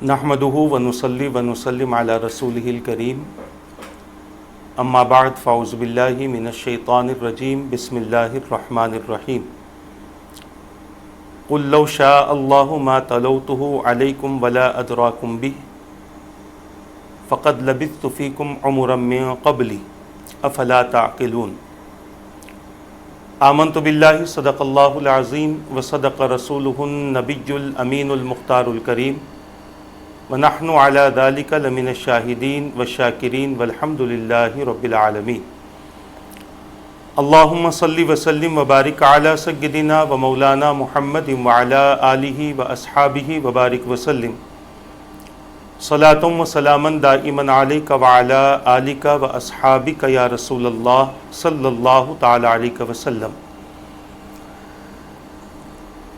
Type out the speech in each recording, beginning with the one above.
نحمدہ ونصلی ونسلم علی رسولہ الکریم اما بعد فاعوذ باللہ من الشیطان الرجیم بسم اللہ الرحمن الرحیم قل لو شاء اللہ ما تلوتہ علیکم ولا ادراکم بہ فقد لبثت فیکم عمرا من قبلی افلا تعقلون آمنت باللہ صدق اللہ العظیم وصدق رسولہ النبی الامین المختار الکریم ونحن علی ذلک لمن الشاہدین والشاکرین والحمد للہ رب العالمین اللہم صلی وسلم وبارک علی سیدنا و مولانا محمد وعلی آلہ واصحابہ وبارک وسلم صلاۃ و سلاما دائما علیک وعلی آلک واصحابک یا رسول اللہ صلی اللہ تعالی علیہ وسلم۔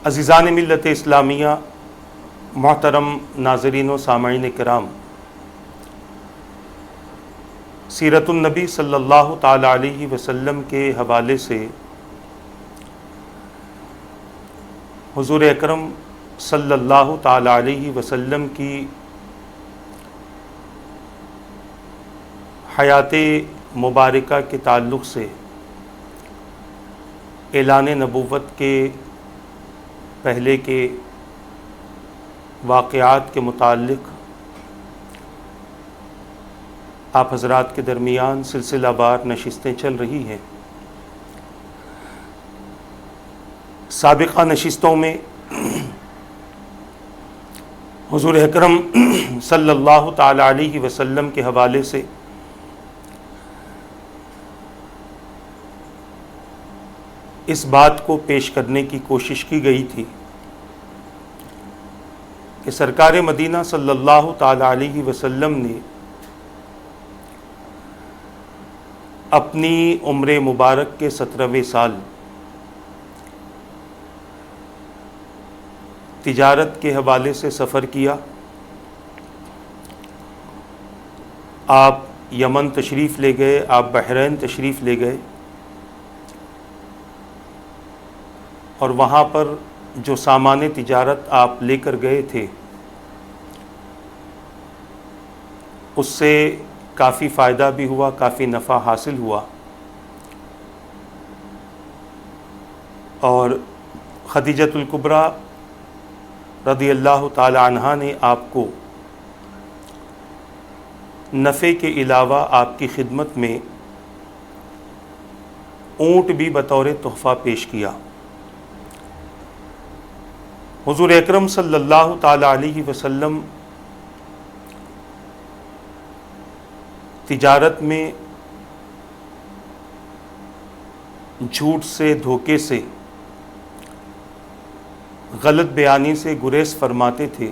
عزیزان ملت اسلامیہ، محترم ناظرین و سامعین کرام، سیرت النبی صلی اللہ تعالی علیہ وسلم کے حوالے سے حضور اکرم صلی اللہ تعالی علیہ وسلم کی حیات مبارکہ کے تعلق سے اعلان نبوت کے پہلے کے واقعات کے متعلق آپ حضرات کے درمیان سلسلہ وار نشستیں چل رہی ہیں۔ سابقہ نشستوں میں حضور اکرم صلی اللہ تعالی علیہ وسلم کے حوالے سے اس بات کو پیش کرنے کی کوشش کی گئی تھی کہ سرکار مدینہ صلی اللہ تعالی علیہ وسلم نے اپنی عمر مبارک کے 17ویں سال تجارت کے حوالے سے سفر کیا۔ آپ یمن تشریف لے گئے، آپ بحرین تشریف لے گئے، اور وہاں پر جو سامان تجارت آپ لے کر گئے تھے اس سے کافی فائدہ بھی ہوا، کافی نفع حاصل ہوا، اور خدیجۃ الکبریٰ رضی اللہ تعالی عنہا نے آپ کو نفع کے علاوہ آپ کی خدمت میں اونٹ بھی بطور تحفہ پیش کیا۔ حضور اکرم صلی اللہ تعالی علیہ وسلم تجارت میں جھوٹ سے، دھوکے سے، غلط بیانی سے گریز فرماتے تھے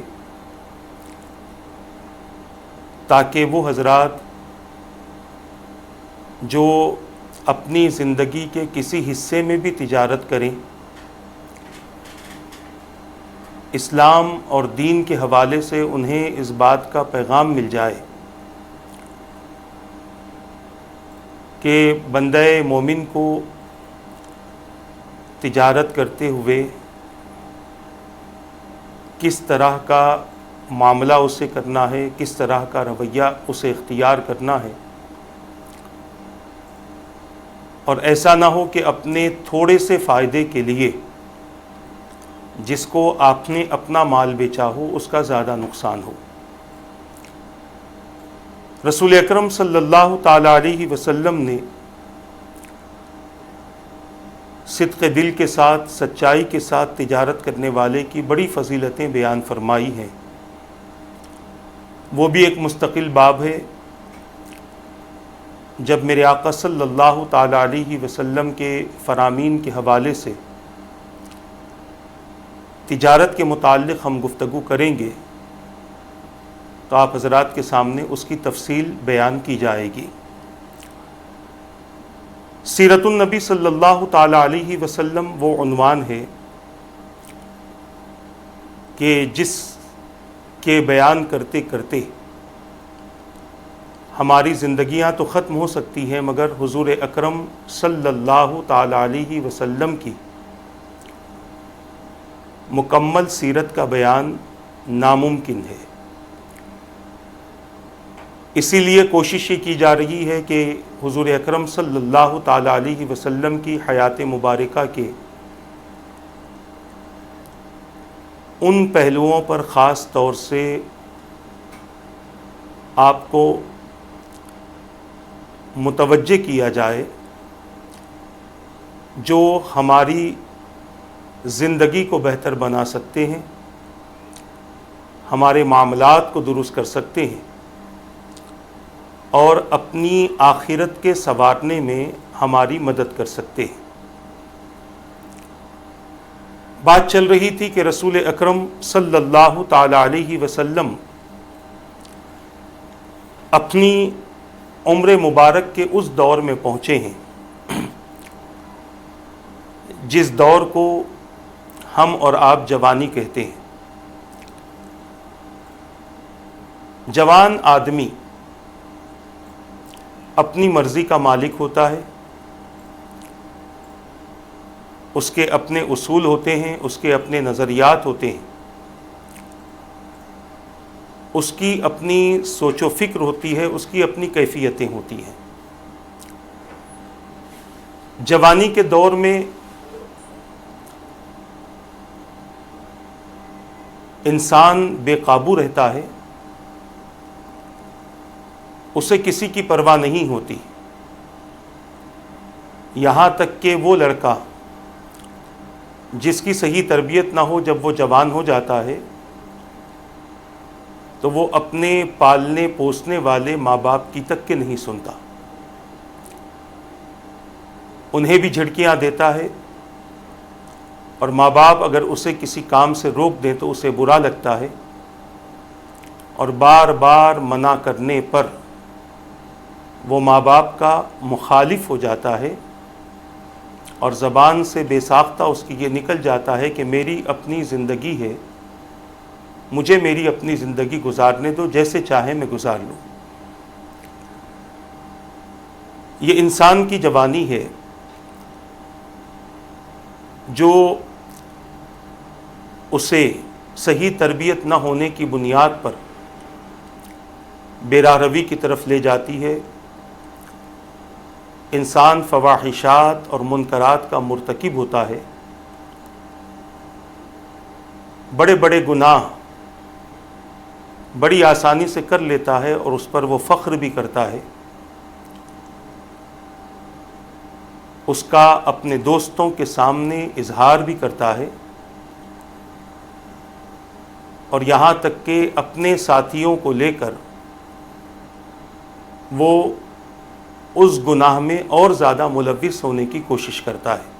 تاکہ وہ حضرات جو اپنی زندگی کے کسی حصے میں بھی تجارت کریں، اسلام اور دین کے حوالے سے انہیں اس بات کا پیغام مل جائے کہ بندہ مومن کو تجارت کرتے ہوئے کس طرح کا معاملہ اسے کرنا ہے، کس طرح کا رویہ اسے اختیار کرنا ہے، اور ایسا نہ ہو کہ اپنے تھوڑے سے فائدے کے لیے جس کو آپ نے اپنا مال بیچا ہو اس کا زیادہ نقصان ہو۔ رسول اکرم صلی اللہ تعالی علیہ وسلم نے صدق دل کے ساتھ، سچائی کے ساتھ تجارت کرنے والے کی بڑی فضیلتیں بیان فرمائی ہیں۔ وہ بھی ایک مستقل باب ہے۔ جب میرے آقا صلی اللہ تعالی علیہ وسلم کے فرامین کے حوالے سے تجارت کے متعلق ہم گفتگو کریں گے تو آپ حضرات کے سامنے اس کی تفصیل بیان کی جائے گی۔ سیرت النبی صلی اللہ تعالی علیہ وسلم وہ عنوان ہے کہ جس کے بیان کرتے کرتے ہماری زندگیاں تو ختم ہو سکتی ہیں، مگر حضور اکرم صلی اللہ تعالی علیہ وسلم کی مکمل سیرت کا بیان ناممکن ہے۔ اسی لیے کوشش یہ کی جا رہی ہے کہ حضور اکرم صلی اللہ تعالی علیہ وسلم کی حیات مبارکہ کے ان پہلوؤں پر خاص طور سے آپ کو متوجہ کیا جائے جو ہماری زندگی کو بہتر بنا سکتے ہیں، ہمارے معاملات کو درست کر سکتے ہیں اور اپنی آخرت کے سنوارنے میں ہماری مدد کر سکتے ہیں۔ بات چل رہی تھی کہ رسول اکرم صلی اللہ تعالی علیہ وسلم اپنی عمر مبارک کے اس دور میں پہنچے ہیں جس دور کو ہم اور آپ جوانی کہتے ہیں۔ جوان آدمی اپنی مرضی کا مالک ہوتا ہے، اس کے اپنے اصول ہوتے ہیں، اس کے اپنے نظریات ہوتے ہیں، اس کی اپنی سوچ و فکر ہوتی ہے، اس کی اپنی کیفیتیں ہوتی ہیں۔ جوانی کے دور میں انسان بے قابو رہتا ہے، اسے کسی کی پرواہ نہیں ہوتی، یہاں تک کہ وہ لڑکا جس کی صحیح تربیت نہ ہو جب وہ جوان ہو جاتا ہے تو وہ اپنے پالنے پوسنے والے ماں باپ کی تک کے نہیں سنتا، انہیں بھی جھڑکیاں دیتا ہے، اور ماں باپ اگر اسے کسی کام سے روک دیں تو اسے برا لگتا ہے، اور بار بار منع کرنے پر وہ ماں باپ کا مخالف ہو جاتا ہے، اور زبان سے بے ساختہ اس کی یہ نکل جاتا ہے کہ میری اپنی زندگی ہے، مجھے میری اپنی زندگی گزارنے دو، جیسے چاہے میں گزار لوں۔ یہ انسان کی جوانی ہے جو اسے صحیح تربیت نہ ہونے کی بنیاد پر بے راہ روی کی طرف لے جاتی ہے، انسان فواحشات اور منکرات کا مرتکب ہوتا ہے، بڑے بڑے گناہ بڑی آسانی سے کر لیتا ہے اور اس پر وہ فخر بھی کرتا ہے، اس کا اپنے دوستوں کے سامنے اظہار بھی کرتا ہے، اور یہاں تک کہ اپنے ساتھیوں کو لے کر وہ اس گناہ میں اور زیادہ ملوث ہونے کی کوشش کرتا ہے۔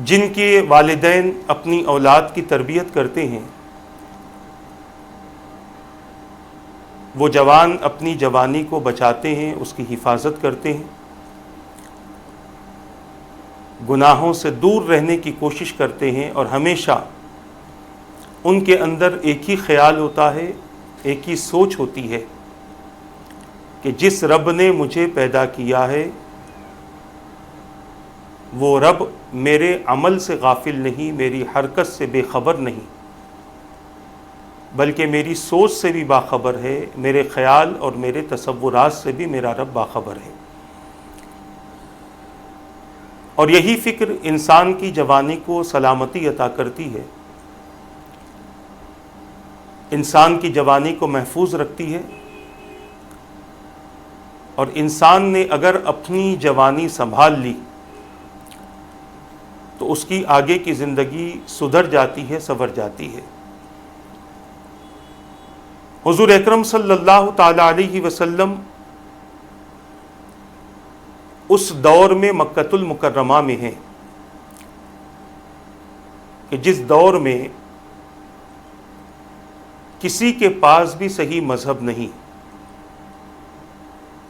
جن کے والدین اپنی اولاد کی تربیت کرتے ہیں وہ جوان اپنی جوانی کو بچاتے ہیں، اس کی حفاظت کرتے ہیں، گناہوں سے دور رہنے کی کوشش کرتے ہیں، اور ہمیشہ ان کے اندر ایک ہی خیال ہوتا ہے، ایک ہی سوچ ہوتی ہے کہ جس رب نے مجھے پیدا کیا ہے وہ رب میرے عمل سے غافل نہیں، میری حرکت سے بے خبر نہیں، بلکہ میری سوچ سے بھی باخبر ہے، میرے خیال اور میرے تصورات سے بھی میرا رب باخبر ہے۔ اور یہی فکر انسان کی جوانی کو سلامتی عطا کرتی ہے، انسان کی جوانی کو محفوظ رکھتی ہے، اور انسان نے اگر اپنی جوانی سنبھال لی تو اس کی آگے کی زندگی سدھر جاتی ہے، سنور جاتی ہے۔ حضور اکرم صلی اللہ تعالی علیہ وسلم اس دور میں مکۃ المکرمہ میں ہیں کہ جس دور میں کسی کے پاس بھی صحیح مذہب نہیں،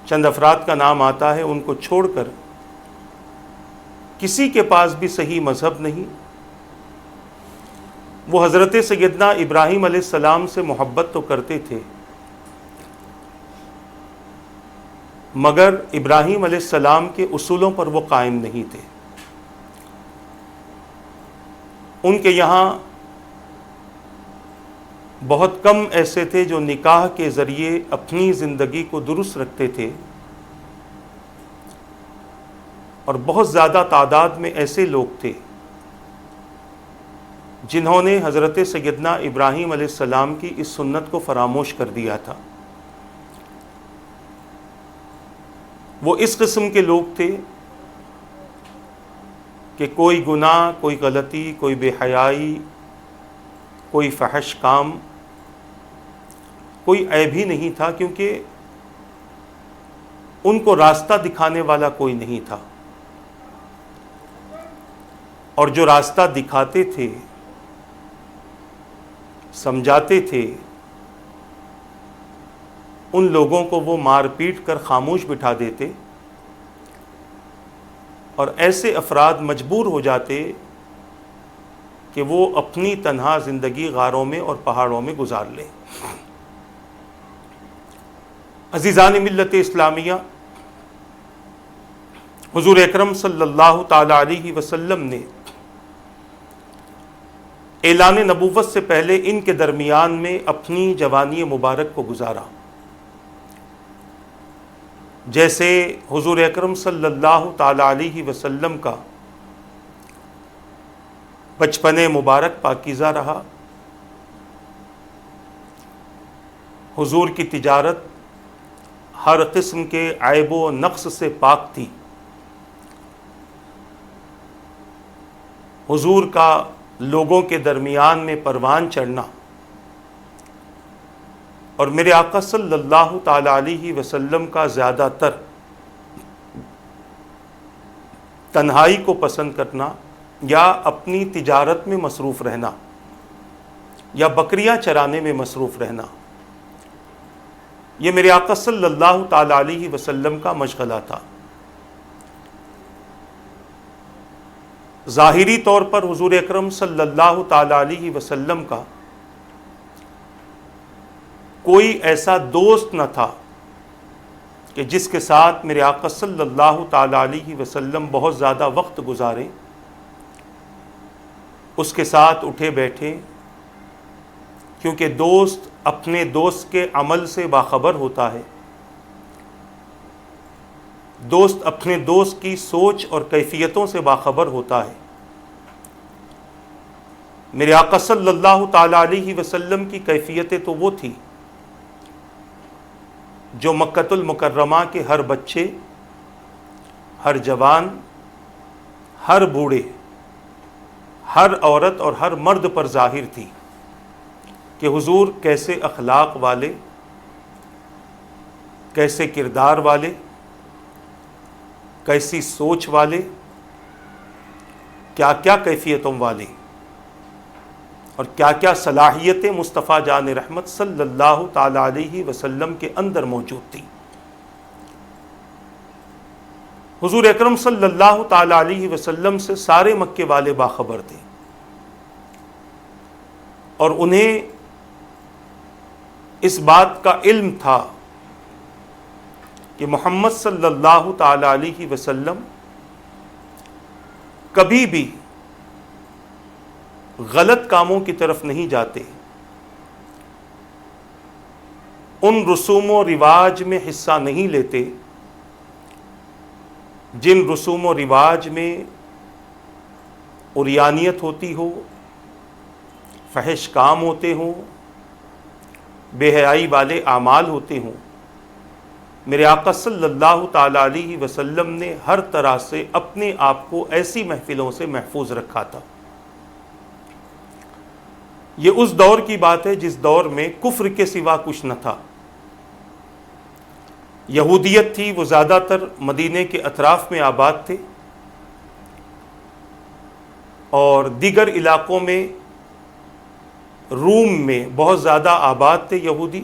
چند افراد کا نام آتا ہے، ان کو چھوڑ کر کسی کے پاس بھی صحیح مذہب نہیں۔ وہ حضرت سیدنا ابراہیم علیہ السلام سے محبت تو کرتے تھے، مگر ابراہیم علیہ السلام کے اصولوں پر وہ قائم نہیں تھے۔ ان کے یہاں بہت کم ایسے تھے جو نکاح کے ذریعے اپنی زندگی کو درست رکھتے تھے، اور بہت زیادہ تعداد میں ایسے لوگ تھے جنہوں نے حضرت سیدنا ابراہیم علیہ السلام کی اس سنت کو فراموش کر دیا تھا۔ وہ اس قسم کے لوگ تھے کہ کوئی گناہ، کوئی غلطی، کوئی بے حیائی، کوئی فحش کام، کوئی عیب ہی نہیں تھا، کیونکہ ان کو راستہ دکھانے والا کوئی نہیں تھا، اور جو راستہ دکھاتے تھے، سمجھاتے تھے، ان لوگوں کو وہ مار پیٹ کر خاموش بٹھا دیتے، اور ایسے افراد مجبور ہو جاتے کہ وہ اپنی تنہا زندگی غاروں میں اور پہاڑوں میں گزار لیں۔ عزیزان ملت اسلامیہ، حضور اکرم صلی اللہ تعالی علیہ وسلم نے اعلان نبوت سے پہلے ان کے درمیان میں اپنی جوانی مبارک کو گزارا۔ جیسے حضور اکرم صلی اللہ تعالی علیہ وسلم کا بچپن مبارک پاکیزہ رہا، حضور کی تجارت ہر قسم کے عیب و نقص سے پاک تھی، حضور کا لوگوں کے درمیان میں پروان چڑھنا، اور میرے آقا صلی اللہ تعالی علیہ وسلم کا زیادہ تر تنہائی کو پسند کرنا، یا اپنی تجارت میں مصروف رہنا، یا بکریاں چرانے میں مصروف رہنا، یہ میرے آقا صلی اللہ تعالی علیہ وسلم کا مشغلہ تھا۔ ظاہری طور پر حضور اکرم صلی اللہ تعالی علیہ وسلم کا کوئی ایسا دوست نہ تھا کہ جس کے ساتھ میرے آقا صلی اللہ تعالی علیہ وسلم بہت زیادہ وقت گزاریں، اس کے ساتھ اٹھے بیٹھے، کیونکہ دوست اپنے دوست کے عمل سے باخبر ہوتا ہے، دوست اپنے دوست کی سوچ اور کیفیتوں سے باخبر ہوتا ہے۔ میرے آقا صلی اللہ تعالی علیہ وسلم کی کیفیتیں تو وہ تھی جو مکۃ المکرمہ کے ہر بچے، ہر جوان، ہر بوڑھے، ہر عورت اور ہر مرد پر ظاہر تھی کہ حضور کیسے اخلاق والے، کیسے کردار والے، کیسی سوچ والے، کیا کیا کیفیتوں والے، اور کیا کیا صلاحیتیں مصطفیٰ جان رحمت صلی اللہ تعالی علیہ وسلم کے اندر موجود تھی۔ حضور اکرم صلی اللہ تعالی علیہ وسلم سے سارے مکے والے باخبر تھے، اور انہیں اس بات کا علم تھا کہ محمد صلی اللہ تعالی علیہ وسلم کبھی بھی غلط کاموں کی طرف نہیں جاتے، ان رسوم و رواج میں حصہ نہیں لیتے جن رسوم و رواج میں عریانیت ہوتی ہو، فحش کام ہوتے ہوں، بے حیائی والے اعمال ہوتے ہوں۔ میرے آقا صلی اللہ تعالی علیہ وسلم نے ہر طرح سے اپنے آپ کو ایسی محفلوں سے محفوظ رکھا تھا۔ یہ اس دور کی بات ہے جس دور میں کفر کے سوا کچھ نہ تھا، یہودیت تھی، وہ زیادہ تر مدینے کے اطراف میں آباد تھے، اور دیگر علاقوں میں روم میں بہت زیادہ آباد تھے یہودی،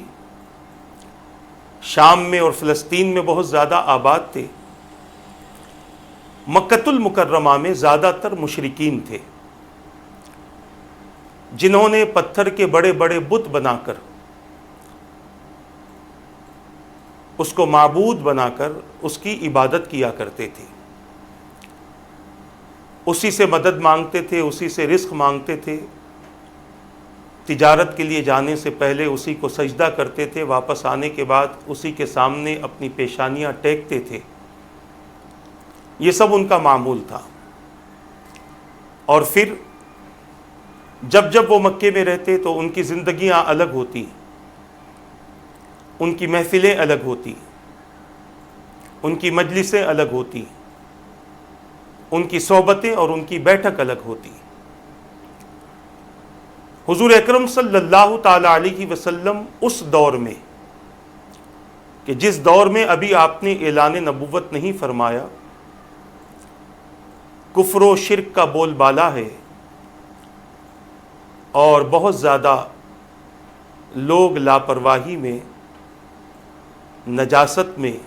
شام میں اور فلسطین میں بہت زیادہ آباد تھے۔ مکۃ المکرمہ میں زیادہ تر مشرکین تھے، جنہوں نے پتھر کے بڑے بڑے بت بنا کر، اس کو معبود بنا کر اس کی عبادت کیا کرتے تھے، اسی سے مدد مانگتے تھے، اسی سے رزق مانگتے تھے، تجارت کے لیے جانے سے پہلے اسی کو سجدہ کرتے تھے، واپس آنے کے بعد اسی کے سامنے اپنی پیشانیاں ٹیکتے تھے۔ یہ سب ان کا معمول تھا۔ اور پھر جب جب وہ مکے میں رہتے تو ان کی زندگیاں الگ ہوتی، ان کی محفلیں الگ ہوتی، ان کی مجلسیں الگ ہوتی، ان کی صحبتیں اور ان کی بیٹھک الگ ہوتی۔ حضور اکرم صلی اللہ تعالی علیہ وسلم اس دور میں کہ جس دور میں ابھی آپ نے اعلان نبوت نہیں فرمایا، کفر و شرک کا بول بالا ہے اور بہت زیادہ لوگ لاپرواہی میں، نجاست میں،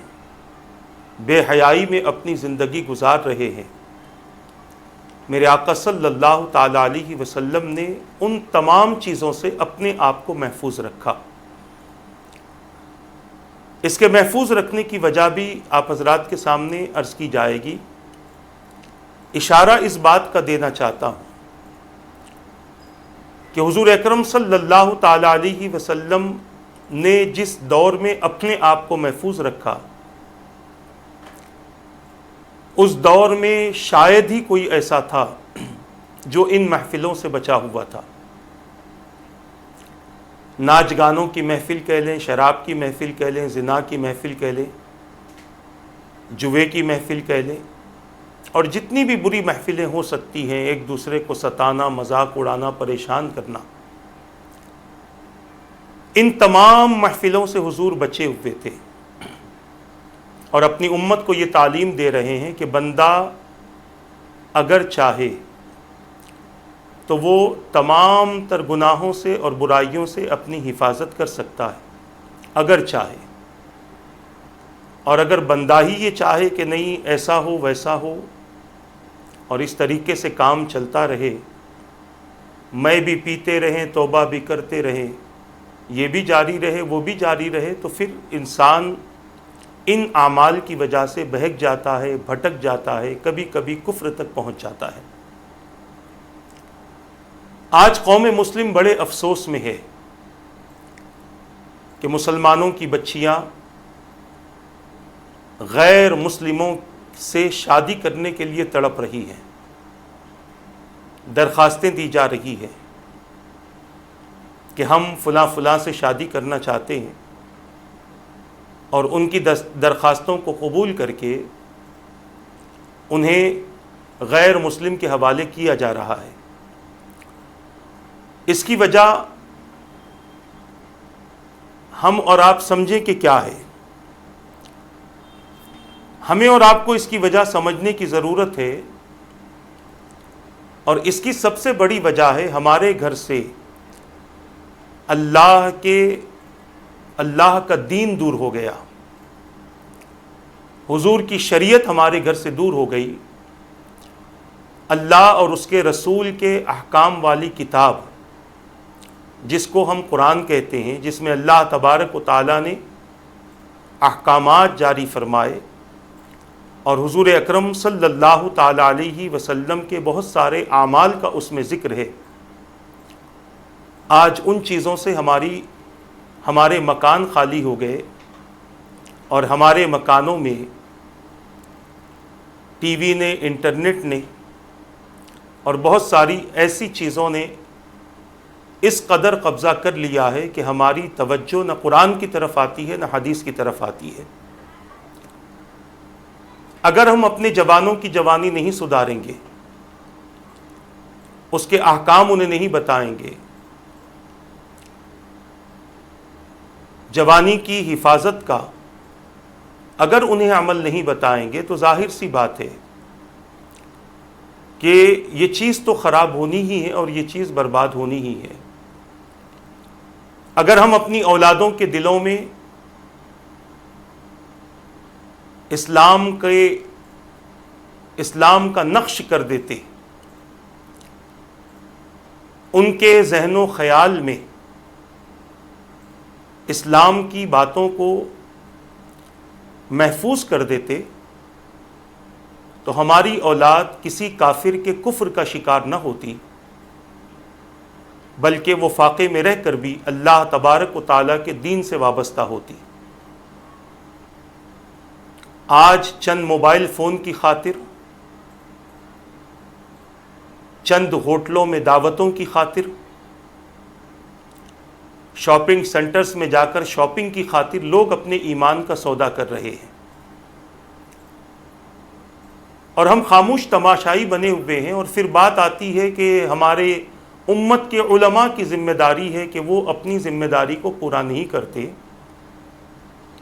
بے حیائی میں اپنی زندگی گزار رہے ہیں، میرے آقا صلی اللہ تعالی علیہ وسلم نے ان تمام چیزوں سے اپنے آپ کو محفوظ رکھا۔ اس کے محفوظ رکھنے کی وجہ بھی آپ حضرات کے سامنے عرض کی جائے گی۔ اشارہ اس بات کا دینا چاہتا ہوں کہ حضور اکرم صلی اللہ تعالی علیہ وسلم نے جس دور میں اپنے آپ کو محفوظ رکھا، اس دور میں شاید ہی کوئی ایسا تھا جو ان محفلوں سے بچا ہوا تھا۔ ناچ گانوں کی محفل کہہ لیں، شراب کی محفل کہہ لیں، زنا کی محفل کہہ لیں، جوے کی محفل کہہ لیں، اور جتنی بھی بری محفلیں ہو سکتی ہیں، ایک دوسرے کو ستانا، مذاق اڑانا، پریشان کرنا، ان تمام محفلوں سے حضور بچے ہوئے تھے، اور اپنی امت کو یہ تعلیم دے رہے ہیں کہ بندہ اگر چاہے تو وہ تمام تر گناہوں سے اور برائیوں سے اپنی حفاظت کر سکتا ہے اگر چاہے، اور اگر بندہ ہی یہ چاہے کہ نہیں ایسا ہو ویسا ہو اور اس طریقے سے کام چلتا رہے، میں بھی پیتے رہیں، توبہ بھی کرتے رہیں، یہ بھی جاری رہے وہ بھی جاری رہے، تو پھر انسان ان اعمال کی وجہ سے بہک جاتا ہے، بھٹک جاتا ہے، کبھی کبھی کفر تک پہنچ جاتا ہے۔ آج قوم مسلم بڑے افسوس میں ہے کہ مسلمانوں کی بچیاں غیر مسلموں سے شادی کرنے کے لیے تڑپ رہی ہیں، درخواستیں دی جا رہی ہیں کہ ہم فلاں فلاں سے شادی کرنا چاہتے ہیں، اور ان کی درخواستوں کو قبول کر کے انہیں غیر مسلم کے حوالے کیا جا رہا ہے۔ اس کی وجہ ہم اور آپ سمجھیں کہ کیا ہے؟ ہمیں اور آپ کو اس کی وجہ سمجھنے کی ضرورت ہے، اور اس کی سب سے بڑی وجہ ہے ہمارے گھر سے اللہ کا دین دور ہو گیا، حضور کی شریعت ہمارے گھر سے دور ہو گئی، اللہ اور اس کے رسول کے احکام والی کتاب جس کو ہم قرآن کہتے ہیں، جس میں اللہ تبارک و تعالیٰ نے احکامات جاری فرمائے اور حضور اکرم صلی اللہ تعالی علیہ وسلم کے بہت سارے اعمال کا اس میں ذکر ہے، آج ان چیزوں سے ہمارے مکان خالی ہو گئے، اور ہمارے مکانوں میں ٹی وی نے، انٹرنیٹ نے اور بہت ساری ایسی چیزوں نے اس قدر قبضہ کر لیا ہے کہ ہماری توجہ نہ قرآن کی طرف آتی ہے نہ حدیث کی طرف آتی ہے۔ اگر ہم اپنے جوانوں کی جوانی نہیں سدھاریں گے، اس کے احکام انہیں نہیں بتائیں گے، جوانی کی حفاظت کا اگر انہیں عمل نہیں بتائیں گے، تو ظاہر سی بات ہے کہ یہ چیز تو خراب ہونی ہی ہے اور یہ چیز برباد ہونی ہی ہے۔ اگر ہم اپنی اولادوں کے دلوں میں اسلام کا نقش کر دیتے، ان کے ذہن و خیال میں اسلام کی باتوں کو محفوظ کر دیتے، تو ہماری اولاد کسی کافر کے کفر کا شکار نہ ہوتی، بلکہ وہ فاقے میں رہ کر بھی اللہ تبارک و تعالیٰ کے دین سے وابستہ ہوتی۔ آج چند موبائل فون کی خاطر، چند ہوٹلوں میں دعوتوں کی خاطر، شاپنگ سینٹرز میں جا کر شاپنگ کی خاطر لوگ اپنے ایمان کا سودا کر رہے ہیں، اور ہم خاموش تماشائی بنے ہوئے ہیں۔ اور پھر بات آتی ہے کہ ہمارے امت کے علماء کی ذمہ داری ہے کہ وہ اپنی ذمہ داری کو پورا نہیں کرتے۔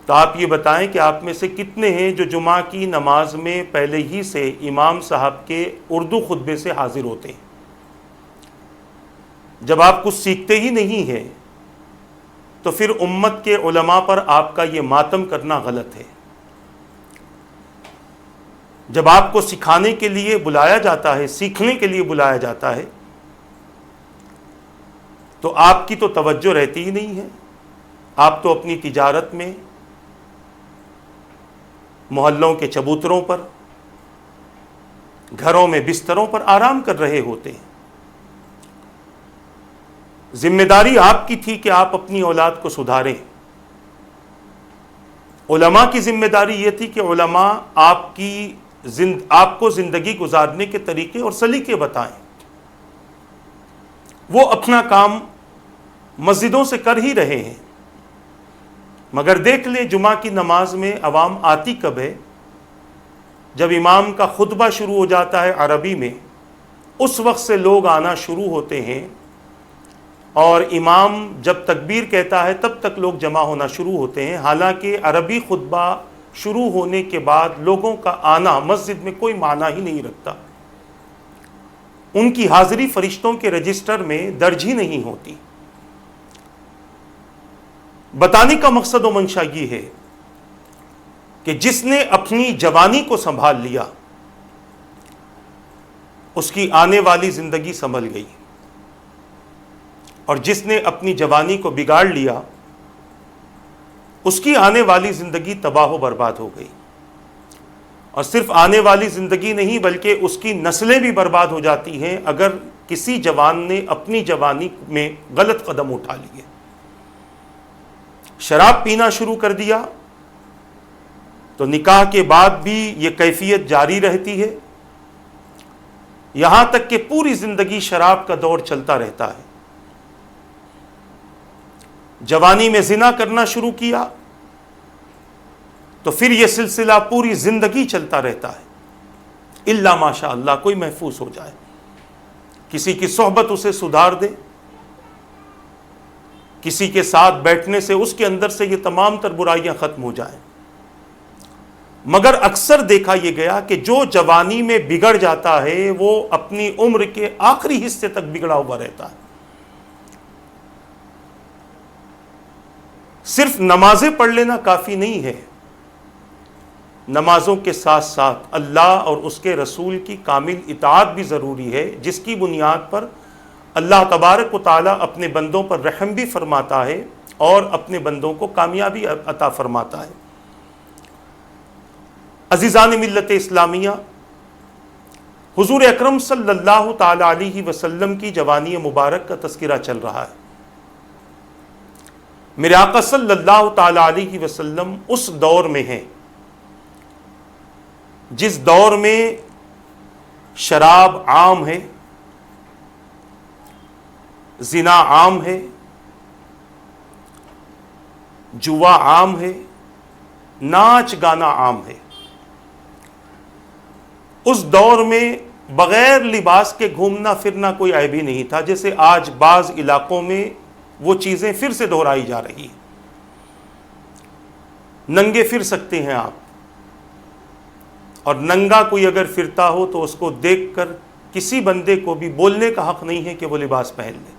تو آپ یہ بتائیں کہ آپ میں سے کتنے ہیں جو جمعہ کی نماز میں پہلے ہی سے امام صاحب کے اردو خطبے سے حاضر ہوتے ہیں؟ جب آپ کچھ سیکھتے ہی نہیں ہیں تو پھر امت کے علماء پر آپ کا یہ ماتم کرنا غلط ہے۔ جب آپ کو سکھانے کے لیے بلایا جاتا ہے، سیکھنے کے لیے بلایا جاتا ہے، تو آپ کی تو توجہ رہتی ہی نہیں ہے۔ آپ تو اپنی تجارت میں، محلوں کے چبوتروں پر، گھروں میں بستروں پر آرام کر رہے ہوتے ہیں۔ ذمہ داری آپ کی تھی کہ آپ اپنی اولاد کو سدھاریں۔ علماء کی ذمہ داری یہ تھی کہ علماء آپ کو زندگی گزارنے کے طریقے اور سلیقے بتائیں۔ وہ اپنا کام مسجدوں سے کر ہی رہے ہیں، مگر دیکھ لیں جمعہ کی نماز میں عوام آتی کب ہے؟ جب امام کا خطبہ شروع ہو جاتا ہے عربی میں، اس وقت سے لوگ آنا شروع ہوتے ہیں، اور امام جب تکبیر کہتا ہے تب تک لوگ جمع ہونا شروع ہوتے ہیں۔ حالانکہ عربی خطبہ شروع ہونے کے بعد لوگوں کا آنا مسجد میں کوئی معنی ہی نہیں رکھتا، ان کی حاضری فرشتوں کے رجسٹر میں درج ہی نہیں ہوتی۔ بتانے کا مقصد و منشا یہ ہے کہ جس نے اپنی جوانی کو سنبھال لیا اس کی آنے والی زندگی سنبھل گئی، اور جس نے اپنی جوانی کو بگاڑ لیا اس کی آنے والی زندگی تباہ و برباد ہو گئی۔ اور صرف آنے والی زندگی نہیں بلکہ اس کی نسلیں بھی برباد ہو جاتی ہیں اگر کسی جوان نے اپنی جوانی میں غلط قدم اٹھا لیے۔ شراب پینا شروع کر دیا تو نکاح کے بعد بھی یہ کیفیت جاری رہتی ہے، یہاں تک کہ پوری زندگی شراب کا دور چلتا رہتا ہے۔ جوانی میں زنا کرنا شروع کیا تو پھر یہ سلسلہ پوری زندگی چلتا رہتا ہے، الا ماشاء اللہ کوئی محفوظ ہو جائے، کسی کی صحبت اسے سدھار دے، کسی کے ساتھ بیٹھنے سے اس کے اندر سے یہ تمام تر برائیاں ختم ہو جائیں۔ مگر اکثر دیکھا یہ گیا کہ جو جوانی میں بگڑ جاتا ہے وہ اپنی عمر کے آخری حصے تک بگڑا ہوا رہتا ہے۔ صرف نمازیں پڑھ لینا کافی نہیں ہے، نمازوں کے ساتھ ساتھ اللہ اور اس کے رسول کی کامل اطاعت بھی ضروری ہے، جس کی بنیاد پر اللہ تبارک و تعالیٰ اپنے بندوں پر رحم بھی فرماتا ہے اور اپنے بندوں کو کامیابی عطا فرماتا ہے۔ عزیزان ملت اسلامیہ، حضور اکرم صلی اللہ تعالی علیہ وسلم کی جوانی مبارک کا تذکرہ چل رہا ہے۔ میرے آقا صلی اللہ تعالی علیہ وسلم اس دور میں ہیں جس دور میں شراب عام ہے، زنا عام ہے، جوا عام ہے، ناچ گانا عام ہے۔ اس دور میں بغیر لباس کے گھومنا پھرنا کوئی عیب ہی نہیں تھا، جیسے آج بعض علاقوں میں وہ چیزیں پھر سے دہرائی جا رہی ہیں۔ ننگے پھر سکتے ہیں آپ، اور ننگا کوئی اگر پھرتا ہو تو اس کو دیکھ کر کسی بندے کو بھی بولنے کا حق نہیں ہے کہ وہ لباس پہن لے۔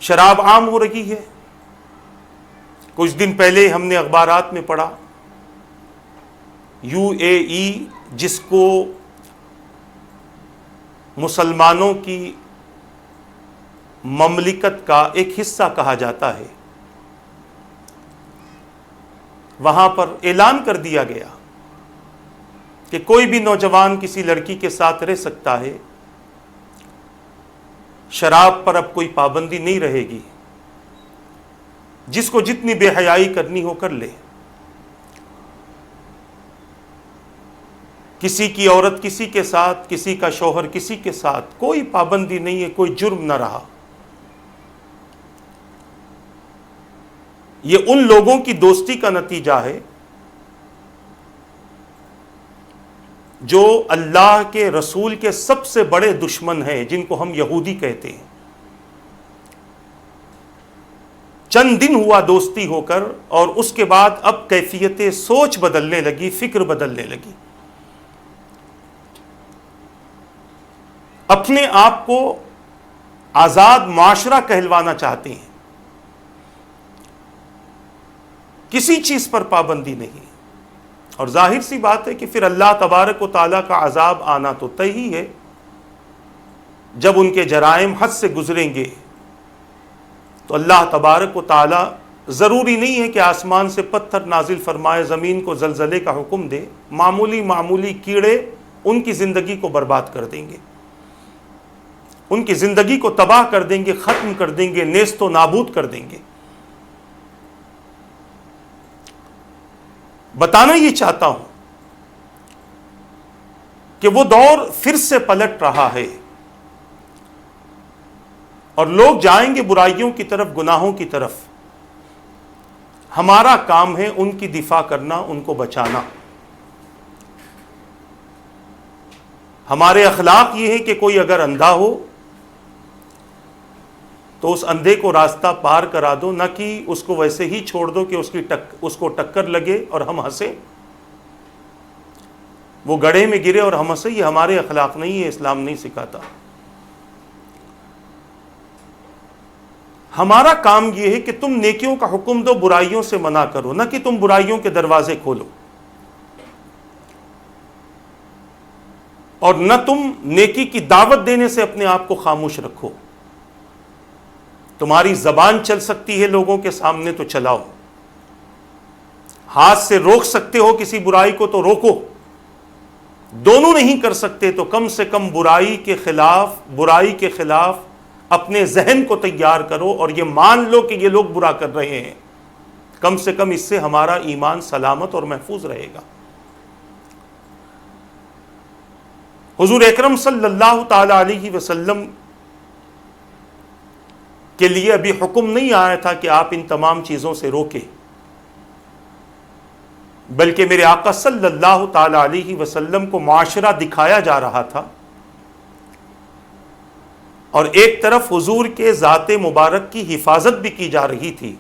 شراب عام ہو رہی ہے۔ کچھ دن پہلے ہم نے اخبارات میں پڑھا، UAE جس کو مسلمانوں کی مملکت کا ایک حصہ کہا جاتا ہے، وہاں پر اعلان کر دیا گیا کہ کوئی بھی نوجوان کسی لڑکی کے ساتھ رہ سکتا ہے شراب پر اب کوئی پابندی نہیں رہے گی، جس کو جتنی بے حیائی کرنی ہو کر لے، کسی کی عورت کسی کے ساتھ، کسی کا شوہر کسی کے ساتھ، کوئی پابندی نہیں ہے، کوئی جرم نہ رہا۔ یہ ان لوگوں کی دوستی کا نتیجہ ہے جو اللہ کے رسول کے سب سے بڑے دشمن ہیں، جن کو ہم یہودی کہتے ہیں۔ چند دن ہوا دوستی ہو کر، اور اس کے بعد اب کیفیت سوچ بدلنے لگی، فکر بدلنے لگی، اپنے آپ کو آزاد معاشرہ کہلوانا چاہتے ہیں، کسی چیز پر پابندی نہیں۔ اور ظاہر سی بات ہے کہ پھر اللہ تبارک و تعالیٰ کا عذاب آنا تو طے ہی ہے، جب ان کے جرائم حد سے گزریں گے تو اللہ تبارک و تعالیٰ ضروری نہیں ہے کہ آسمان سے پتھر نازل فرمائے، زمین کو زلزلے کا حکم دے، معمولی معمولی کیڑے ان کی زندگی کو برباد کر دیں گے، ان کی زندگی کو تباہ کر دیں گے، ختم کر دیں گے، نیست و نابود کر دیں گے۔ بتانا یہ چاہتا ہوں کہ وہ دور پھر سے پلٹ رہا ہے، اور لوگ جائیں گے برائیوں کی طرف، گناہوں کی طرف۔ ہمارا کام ہے ان کی دفاع کرنا، ان کو بچانا۔ ہمارے اخلاق یہ ہے کہ کوئی اگر اندھا ہو تو اس اندھے کو راستہ پار کرا دو، نہ کہ اس کو ویسے ہی چھوڑ دو کہ اس کو ٹکر لگے اور ہم ہنسیں، وہ گڑھے میں گرے اور ہم ہنسیں۔ یہ ہمارے اخلاق نہیں ہے، اسلام نہیں سکھاتا۔ ہمارا کام یہ ہے کہ تم نیکیوں کا حکم دو، برائیوں سے منع کرو، نہ کہ تم برائیوں کے دروازے کھولو، اور نہ تم نیکی کی دعوت دینے سے اپنے آپ کو خاموش رکھو۔ تمہاری زبان چل سکتی ہے لوگوں کے سامنے تو چلاؤ، ہاتھ سے روک سکتے ہو کسی برائی کو تو روکو، دونوں نہیں کر سکتے تو کم سے کم برائی کے خلاف اپنے ذہن کو تیار کرو، اور یہ مان لو کہ یہ لوگ برا کر رہے ہیں، کم سے کم اس سے ہمارا ایمان سلامت اور محفوظ رہے گا۔ حضور اکرم صلی اللہ تعالی علیہ وسلم کے لیے ابھی حکم نہیں آیا تھا کہ آپ ان تمام چیزوں سے روکیں، بلکہ میرے آقا صلی اللہ تعالی علیہ وسلم کو معاشرہ دکھایا جا رہا تھا، اور ایک طرف حضور کے ذات مبارک کی حفاظت بھی کی جا رہی تھی،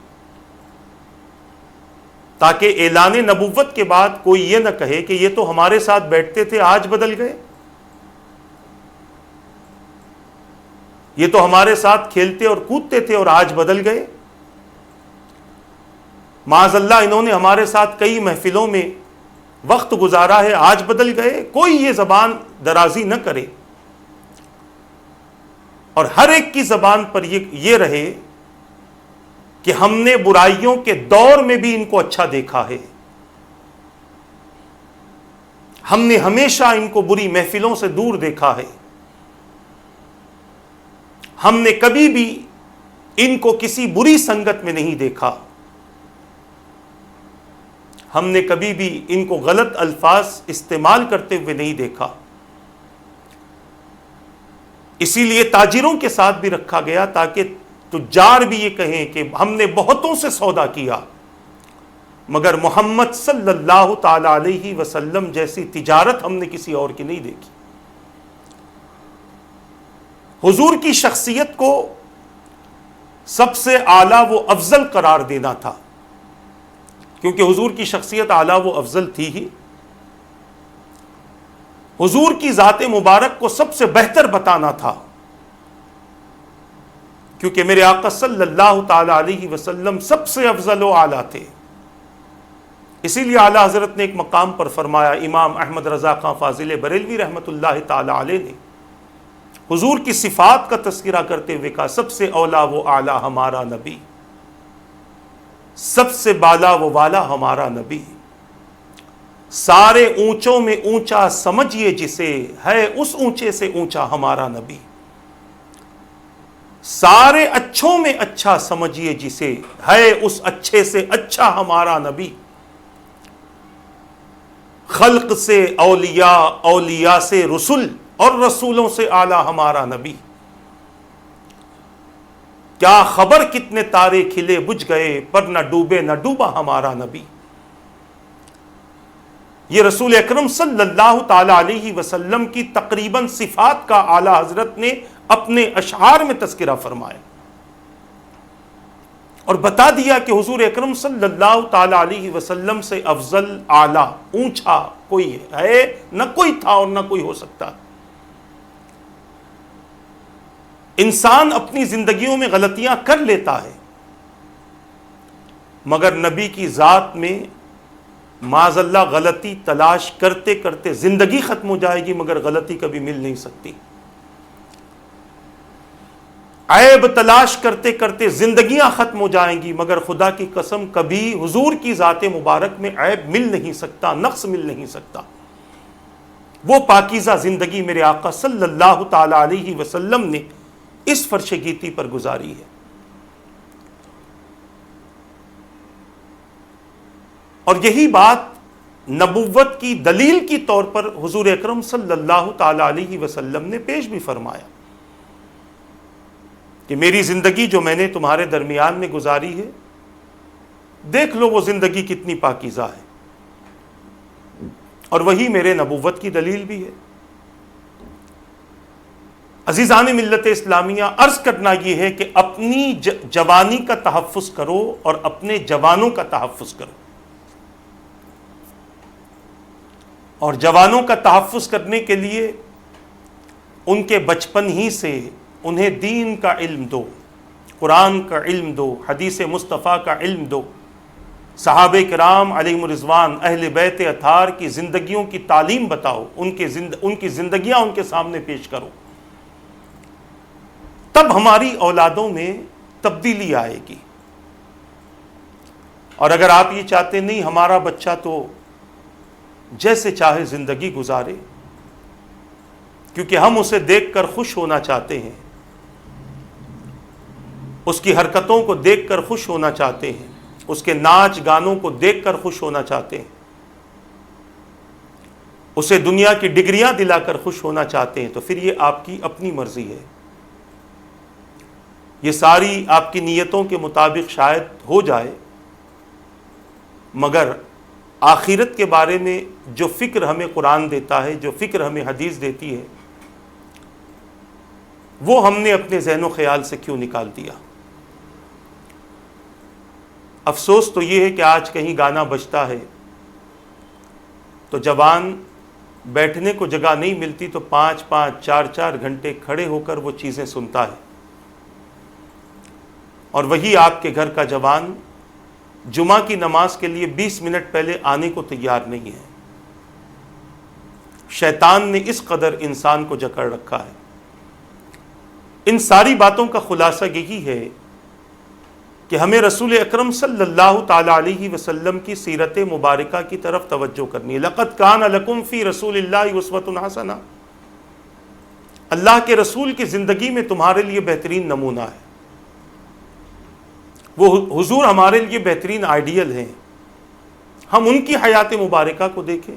تاکہ اعلان نبوت کے بعد کوئی یہ نہ کہے کہ یہ تو ہمارے ساتھ بیٹھتے تھے آج بدل گئے، یہ تو ہمارے ساتھ کھیلتے اور کودتے تھے اور آج بدل گئے، معاذ اللہ انہوں نے ہمارے ساتھ کئی محفلوں میں وقت گزارا ہے، آج بدل گئے۔ کوئی یہ زبان درازی نہ کرے، اور ہر ایک کی زبان پر یہ رہے کہ ہم نے برائیوں کے دور میں بھی ان کو اچھا دیکھا ہے، ہم نے ہمیشہ ان کو بری محفلوں سے دور دیکھا ہے، ہم نے کبھی بھی ان کو کسی بری سنگت میں نہیں دیکھا، ہم نے کبھی بھی ان کو غلط الفاظ استعمال کرتے ہوئے نہیں دیکھا۔ اسی لیے تاجروں کے ساتھ بھی رکھا گیا، تاکہ تجار بھی یہ کہیں کہ ہم نے بہتوں سے سودا کیا، مگر محمد صلی اللہ تعالی علیہ وسلم جیسی تجارت ہم نے کسی اور کی نہیں دیکھی۔ حضور کی شخصیت کو سب سے اعلیٰ و افضل قرار دینا تھا، کیونکہ حضور کی شخصیت اعلیٰ و افضل تھی ہی۔ حضور کی ذات مبارک کو سب سے بہتر بتانا تھا، کیونکہ میرے آقا صلی اللہ تعالی علیہ وسلم سب سے افضل و اعلیٰ تھے۔ اسی لیے اعلیٰ حضرت نے ایک مقام پر فرمایا، امام احمد رضا خان فاضل بریلوی رحمۃ اللہ تعالی علیہ نے حضور کی صفات کا تذکرہ کرتے ہوئے کہا، سب سے اولا و اعلیٰ ہمارا نبی، سب سے بالا و والا ہمارا نبی، سارے اونچوں میں اونچا سمجھیے جسے، ہے اس اونچے سے اونچا ہمارا نبی۔ سارے اچھوں میں اچھا سمجھیے جسے، ہے اس اچھے سے اچھا ہمارا نبی، خلق سے اولیاء، اولیاء سے رسول، اور رسولوں سے اعلیٰ ہمارا نبی۔ کیا خبر کتنے تارے کھلے بجھ گئے، پر نہ ڈوبے نہ ڈوبا ہمارا نبی۔ یہ رسول اکرم صلی اللہ تعالی علیہ وسلم کی تقریباً صفات کا اعلیٰ حضرت نے اپنے اشعار میں تذکرہ فرمایا، اور بتا دیا کہ حضور اکرم صلی اللہ تعالی علیہ وسلم سے افضل، اعلیٰ، اونچا کوئی ہے نہ کوئی تھا اور نہ کوئی ہو سکتا۔ انسان اپنی زندگیوں میں غلطیاں کر لیتا ہے، مگر نبی کی ذات میں معاذ اللہ غلطی تلاش کرتے کرتے زندگی ختم ہو جائے گی، مگر غلطی کبھی مل نہیں سکتی۔ عیب تلاش کرتے کرتے زندگیاں ختم ہو جائیں گی، مگر خدا کی قسم کبھی حضور کی ذات مبارک میں عیب مل نہیں سکتا، نقص مل نہیں سکتا۔ وہ پاکیزہ زندگی میرے آقا صلی اللہ تعالی علیہ وسلم نے اس فرش گیتی پر گزاری ہے، اور یہی بات نبوت کی دلیل کی طور پر حضور اکرم صلی اللہ تعالی علیہ وسلم نے پیش بھی فرمایا کہ میری زندگی جو میں نے تمہارے درمیان میں گزاری ہے، دیکھ لو وہ زندگی کتنی پاکیزہ ہے، اور وہی میرے نبوت کی دلیل بھی ہے۔ عزیزان ملت اسلامیہ، عرض کرنا یہ ہے کہ اپنی جوانی کا تحفظ کرو اور اپنے جوانوں کا تحفظ کرو، اور جوانوں کا تحفظ کرنے کے لیے ان کے بچپن ہی سے انہیں دین کا علم دو، قرآن کا علم دو، حدیث مصطفیٰ کا علم دو، صحابہ کرام علیہم الرضوان، اہل بیت اطہار کی زندگیوں کی تعلیم بتاؤ، ان کی زندگیاں ان کے سامنے پیش کرو، تب ہماری اولادوں میں تبدیلی آئے گی۔ اور اگر آپ یہ چاہتے نہیں ہمارا بچہ تو جیسے چاہے زندگی گزارے، کیونکہ ہم اسے دیکھ کر خوش ہونا چاہتے ہیں، اس کی حرکتوں کو دیکھ کر خوش ہونا چاہتے ہیں، اس کے ناچ گانوں کو دیکھ کر خوش ہونا چاہتے ہیں، اسے دنیا کی ڈگریاں دلا کر خوش ہونا چاہتے ہیں، تو پھر یہ آپ کی اپنی مرضی ہے۔ یہ ساری آپ کی نیتوں کے مطابق شاید ہو جائے، مگر آخرت کے بارے میں جو فکر ہمیں قرآن دیتا ہے، جو فکر ہمیں حدیث دیتی ہے، وہ ہم نے اپنے ذہن و خیال سے کیوں نکال دیا؟ افسوس تو یہ ہے کہ آج کہیں گانا بجتا ہے تو جوان بیٹھنے کو جگہ نہیں ملتی تو 5-5 4-4 گھنٹے کھڑے ہو کر وہ چیزیں سنتا ہے، اور وہی آپ کے گھر کا جوان جمعہ کی نماز کے لیے 20 منٹ پہلے آنے کو تیار نہیں ہے۔ شیطان نے اس قدر انسان کو جکڑ رکھا ہے۔ ان ساری باتوں کا خلاصہ یہی ہے کہ ہمیں رسول اکرم صلی اللہ تعالی علیہ وسلم کی سیرت مبارکہ کی طرف توجہ کرنی ہے۔ لَقَدْ كَانَ لَكُمْ فِي رَسُولِ اللَّهِ أُسْوَةٌ حَسَنَةٌ، اللہ کے رسول کی زندگی میں تمہارے لیے بہترین نمونہ ہے۔ وہ حضور ہمارے لیے بہترین آئیڈیل ہیں، ہم ان کی حیات مبارکہ کو دیکھیں،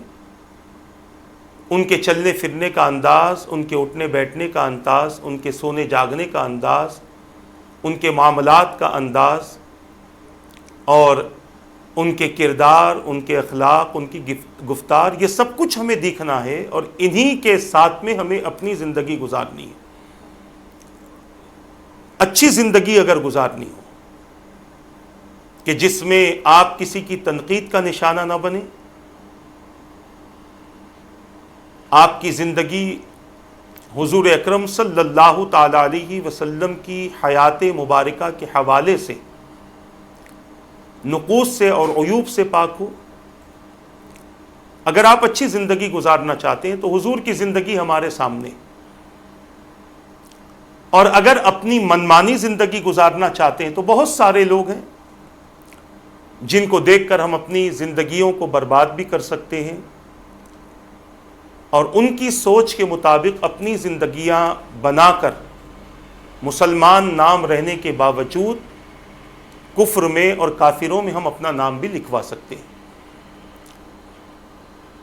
ان کے چلنے پھرنے کا انداز، ان کے اٹھنے بیٹھنے کا انداز، ان کے سونے جاگنے کا انداز، ان کے معاملات کا انداز، اور ان کے کردار، ان کے اخلاق، ان کی گفتار، یہ سب کچھ ہمیں دیکھنا ہے، اور انہی کے ساتھ میں ہمیں اپنی زندگی گزارنی ہے۔ اچھی زندگی اگر گزارنی ہو کہ جس میں آپ کسی کی تنقید کا نشانہ نہ بنے، آپ کی زندگی حضور اکرم صلی اللہ تعالی علیہ وسلم کی حیات مبارکہ کے حوالے سے نقوص سے اور عیوب سے پاک ہو۔ اگر آپ اچھی زندگی گزارنا چاہتے ہیں تو حضور کی زندگی ہمارے سامنے، اور اگر اپنی منمانی زندگی گزارنا چاہتے ہیں تو بہت سارے لوگ ہیں جن کو دیکھ کر ہم اپنی زندگیوں کو برباد بھی کر سکتے ہیں، اور ان کی سوچ کے مطابق اپنی زندگیاں بنا کر مسلمان نام رہنے کے باوجود کفر میں اور کافروں میں ہم اپنا نام بھی لکھوا سکتے ہیں.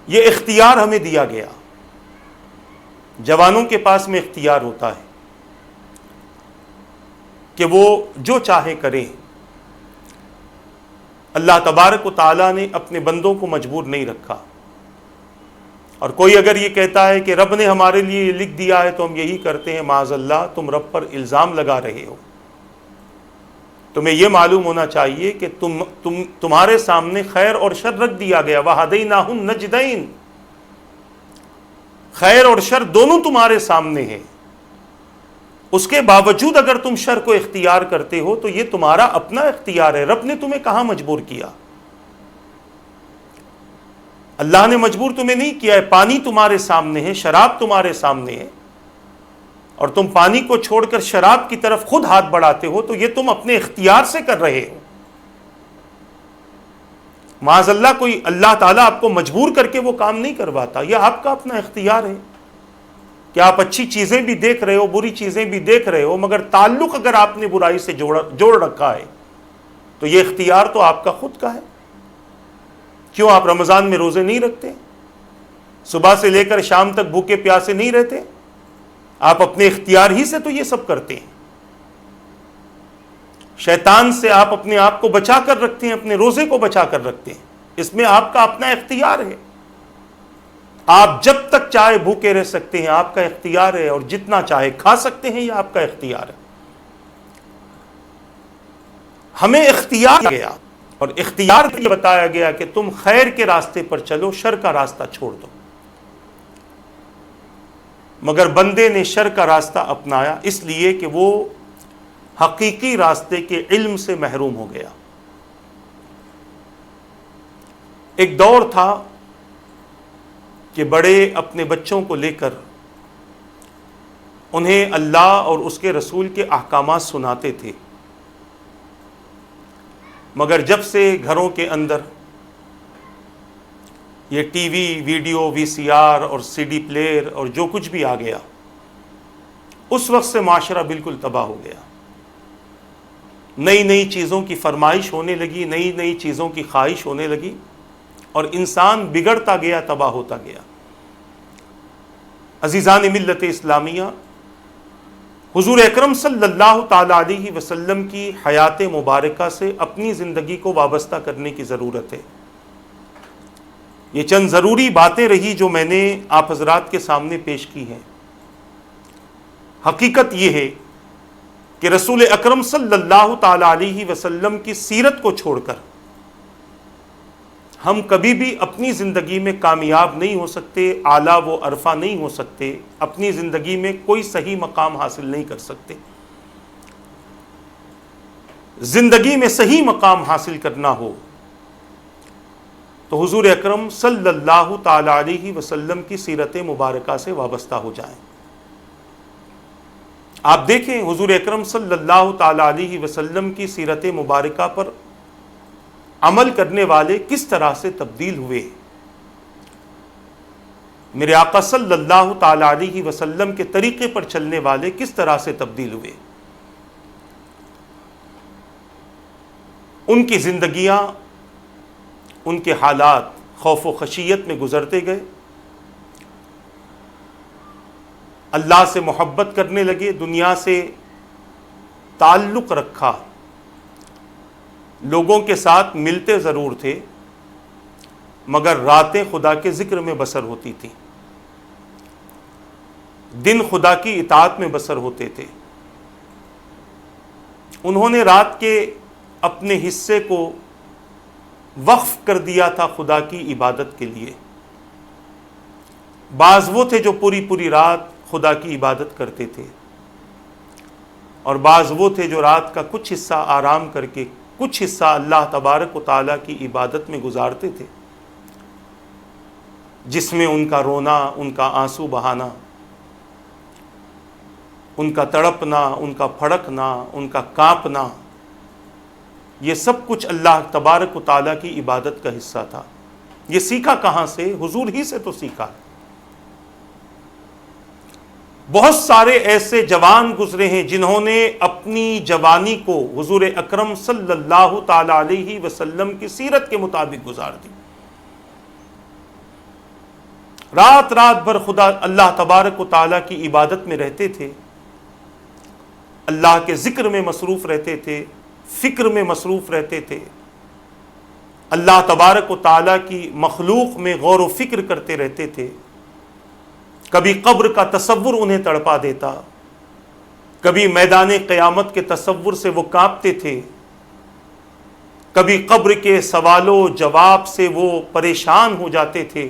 یہ اختیار ہمیں دیا گیا. جوانوں کے پاس میں اختیار ہوتا ہے کہ وہ جو چاہے کریں. اللہ تبارک و تعالیٰ نے اپنے بندوں کو مجبور نہیں رکھا. اور کوئی اگر یہ کہتا ہے کہ رب نے ہمارے لیے یہ لکھ دیا ہے تو ہم یہی کرتے ہیں، معاذ اللہ تم رب پر الزام لگا رہے ہو. تمہیں یہ معلوم ہونا چاہیے کہ تمہارے سامنے خیر اور شر رکھ دیا گیا. وَهَدَيْنَاهُ النَّجْدَيْنِ، خیر اور شر دونوں تمہارے سامنے ہیں. اس کے باوجود اگر تم شر کو اختیار کرتے ہو تو یہ تمہارا اپنا اختیار ہے. رب نے تمہیں کہاں مجبور کیا؟ اللہ نے مجبور تمہیں نہیں کیا ہے. پانی تمہارے سامنے ہے، شراب تمہارے سامنے ہے، اور تم پانی کو چھوڑ کر شراب کی طرف خود ہاتھ بڑھاتے ہو تو یہ تم اپنے اختیار سے کر رہے ہو. معاذ اللہ کوئی اللہ تعالیٰ آپ کو مجبور کر کے وہ کام نہیں کرواتا. یہ آپ کا اپنا اختیار ہے کہ آپ اچھی چیزیں بھی دیکھ رہے ہو، بری چیزیں بھی دیکھ رہے ہو، مگر تعلق اگر آپ نے برائی سے جوڑ رکھا ہے تو یہ اختیار تو آپ کا خود کا ہے. کیوں آپ رمضان میں روزے نہیں رکھتے؟ صبح سے لے کر شام تک بھوکے پیاسے نہیں رہتے؟ آپ اپنے اختیار ہی سے تو یہ سب کرتے ہیں. شیطان سے آپ اپنے آپ کو بچا کر رکھتے ہیں، اپنے روزے کو بچا کر رکھتے ہیں. اس میں آپ کا اپنا اختیار ہے. آپ جب تک چاہے بھوکے رہ سکتے ہیں، آپ کا اختیار ہے، اور جتنا چاہے کھا سکتے ہیں، یہ آپ کا اختیار ہے. ہمیں اختیار گیا، اور اختیار یہ بتایا گیا کہ تم خیر کے راستے پر چلو، شر کا راستہ چھوڑ دو. مگر بندے نے شر کا راستہ اپنایا اس لیے کہ وہ حقیقی راستے کے علم سے محروم ہو گیا. ایک دور تھا کہ بڑے اپنے بچوں کو لے کر انہیں اللہ اور اس کے رسول کے احکامات سناتے تھے، مگر جب سے گھروں کے اندر یہ ٹی وی، ویڈیو، وی سی آر اور سی ڈی پلیئر اور جو کچھ بھی آ گیا، اس وقت سے معاشرہ بالکل تباہ ہو گیا. نئی نئی چیزوں کی فرمائش ہونے لگی، نئی نئی چیزوں کی خواہش ہونے لگی، اور انسان بگڑتا گیا، تباہ ہوتا گیا. عزیزان ملت اسلامیہ، حضور اکرم صلی اللہ تعالی علیہ وسلم کی حیات مبارکہ سے اپنی زندگی کو وابستہ کرنے کی ضرورت ہے. یہ چند ضروری باتیں رہی جو میں نے آپ حضرات کے سامنے پیش کی ہیں. حقیقت یہ ہے کہ رسول اکرم صلی اللہ تعالی علیہ وسلم کی سیرت کو چھوڑ کر ہم کبھی بھی اپنی زندگی میں کامیاب نہیں ہو سکتے، اعلیٰ و عرفہ نہیں ہو سکتے، اپنی زندگی میں کوئی صحیح مقام حاصل نہیں کر سکتے. زندگی میں صحیح مقام حاصل کرنا ہو تو حضور اکرم صلی اللہ تعالی علیہ وسلم کی سیرت مبارکہ سے وابستہ ہو جائیں. آپ دیکھیں حضور اکرم صلی اللہ تعالی علیہ وسلم کی سیرت مبارکہ پر عمل کرنے والے کس طرح سے تبدیل ہوئے. میرے آقا صلی اللہ تعالی علیہ وسلم کے طریقے پر چلنے والے کس طرح سے تبدیل ہوئے. ان کی زندگیاں، ان کے حالات خوف و خشیت میں گزرتے گئے. اللہ سے محبت کرنے لگے، دنیا سے تعلق رکھا. لوگوں کے ساتھ ملتے ضرور تھے مگر راتیں خدا کے ذکر میں بسر ہوتی تھیں، دن خدا کی اطاعت میں بسر ہوتے تھے. انہوں نے رات کے اپنے حصے کو وقف کر دیا تھا خدا کی عبادت کے لیے. بعض وہ تھے جو پوری رات خدا کی عبادت کرتے تھے، اور بعض وہ تھے جو رات کا کچھ حصہ آرام کر کے کچھ حصہ اللہ تبارک و تعالیٰ کی عبادت میں گزارتے تھے، جس میں ان کا رونا، ان کا آنسو بہانا، ان کا تڑپنا، ان کا پھڑکنا، ان کا کانپنا، یہ سب کچھ اللہ تبارک و تعالیٰ کی عبادت کا حصہ تھا. یہ سیکھا کہاں سے؟ حضور ہی سے تو سیکھا. بہت سارے ایسے جوان گزرے ہیں جنہوں نے اپنی جوانی کو حضور اکرم صلی اللہ تعالی علیہ وسلم کی سیرت کے مطابق گزار دی. رات رات بھر خدا اللہ تبارک و تعالیٰ کی عبادت میں رہتے تھے، اللہ کے ذکر میں مصروف رہتے تھے، فکر میں مصروف رہتے تھے، اللہ تبارک و تعالیٰ کی مخلوق میں غور و فکر کرتے رہتے تھے. کبھی قبر کا تصور انہیں تڑپا دیتا، کبھی میدان قیامت کے تصور سے وہ کانپتے تھے، کبھی قبر کے سوال و جواب سے وہ پریشان ہو جاتے تھے،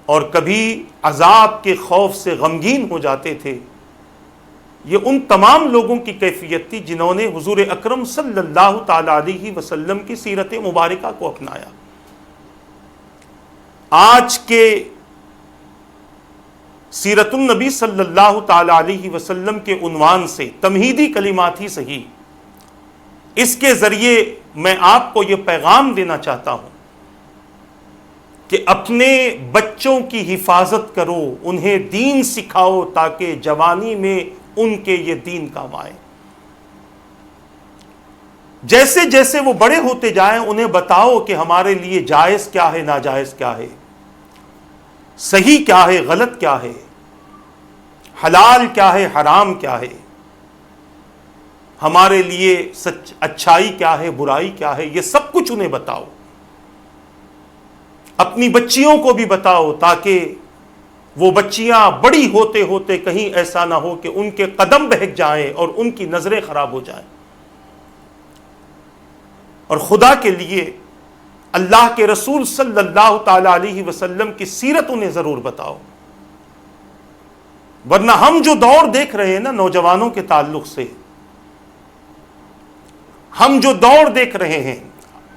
اور کبھی عذاب کے خوف سے غمگین ہو جاتے تھے. یہ ان تمام لوگوں کی کیفیت تھی جنہوں نے حضور اکرم صلی اللہ تعالی علیہ وسلم کی سیرت مبارکہ کو اپنایا. آج کے سیرت النبی صلی اللہ تعالی علیہ وسلم کے عنوان سے تمہیدی کلمات ہی صحیح، اس کے ذریعے میں آپ کو یہ پیغام دینا چاہتا ہوں کہ اپنے بچوں کی حفاظت کرو، انہیں دین سکھاؤ تاکہ جوانی میں ان کے یہ دین کام آئے. جیسے جیسے وہ بڑے ہوتے جائیں انہیں بتاؤ کہ ہمارے لیے جائز کیا ہے، ناجائز کیا ہے، صحیح کیا ہے، غلط کیا ہے، حلال کیا ہے، حرام کیا ہے، ہمارے لیے اچھائی کیا ہے، برائی کیا ہے، یہ سب کچھ انہیں بتاؤ. اپنی بچیوں کو بھی بتاؤ تاکہ وہ بچیاں بڑی ہوتے ہوتے کہیں ایسا نہ ہو کہ ان کے قدم بہک جائیں اور ان کی نظریں خراب ہو جائیں. اور خدا کے لیے اللہ کے رسول صلی اللہ تعالی علیہ وسلم کی سیرت انہیں ضرور بتاؤ، ورنہ ہم جو دور دیکھ رہے ہیں نا نوجوانوں کے تعلق سے، ہم جو دور دیکھ رہے ہیں،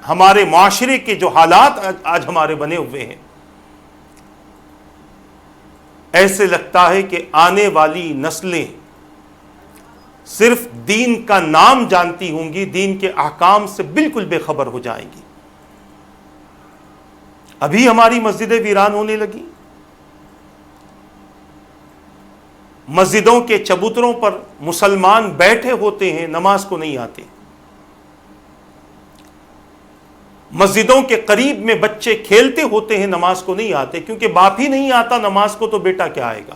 ہمارے معاشرے کے جو حالات آج ہمارے بنے ہوئے ہیں، ایسے لگتا ہے کہ آنے والی نسلیں صرف دین کا نام جانتی ہوں گی، دین کے احکام سے بالکل بے خبر ہو جائیں گی. ابھی ہماری مسجدیں ویران ہونے لگی، مسجدوں کے چبوتروں پر مسلمان بیٹھے ہوتے ہیں، نماز کو نہیں آتے. مسجدوں کے قریب میں بچے کھیلتے ہوتے ہیں، نماز کو نہیں آتے، کیونکہ باپ ہی نہیں آتا نماز کو تو بیٹا کیا آئے گا.